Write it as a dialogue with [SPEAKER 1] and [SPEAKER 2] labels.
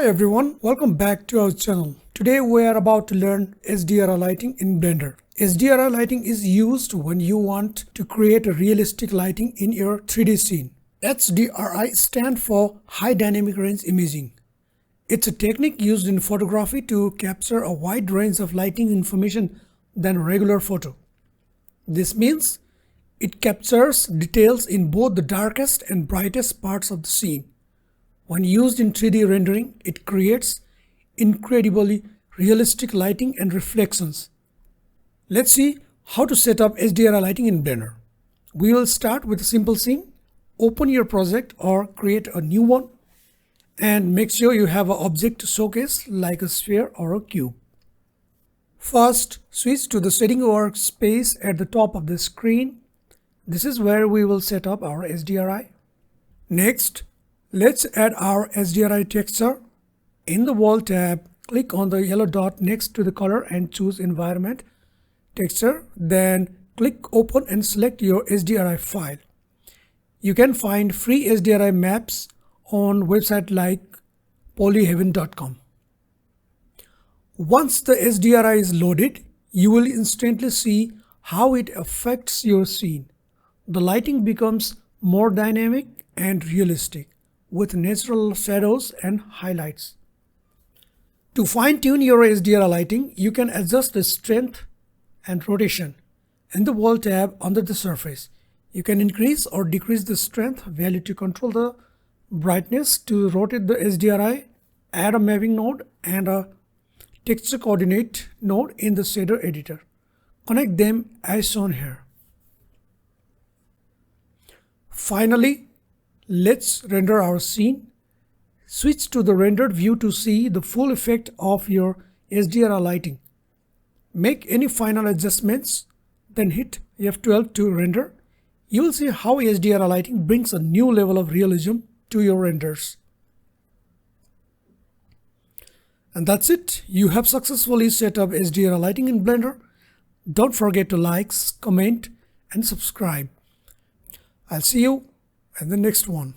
[SPEAKER 1] Hi everyone, welcome back to our channel. Today we are about to learn HDRI lighting in Blender. HDRI lighting is used when you want to create a realistic lighting in your 3D scene. HDRI stands for High Dynamic Range Imaging. It's a technique used in photography to capture a wide range of lighting information than a regular photo. This means it captures details in both the darkest and brightest parts of the scene. When used in 3D rendering, it creates incredibly realistic lighting and reflections. Let's see how to set up HDRI lighting in Blender. We will start with a simple scene. Open your project or create a new one and make sure you have an object to showcase like a sphere or a cube. First, switch to the setting workspace at the top of the screen. This is where we will set up our HDRI. Next, let's add our HDRI texture. In the World tab, click on the yellow dot next to the color and choose Environment, Texture. Then click Open and select your HDRI file. You can find free HDRI maps on websites like polyheaven.com. Once the HDRI is loaded, you will instantly see how it affects your scene. The lighting becomes more dynamic and realistic, with natural shadows and highlights. To fine-tune your HDRI lighting, you can adjust the strength and rotation. In the World tab under the surface, you can increase or decrease the strength value to control the brightness. To rotate the HDRI, add a mapping node and a texture coordinate node in the shader editor. Connect them as shown here. Finally, let's render our scene. Switch to the rendered view to see the full effect of your HDRI lighting. Make any final adjustments, then hit F12 to render. You will see how HDRI lighting brings a new level of realism to your renders. And that's it. You have successfully set up HDRI lighting in Blender. Don't forget to like, comment, and subscribe. I'll see you in the next one.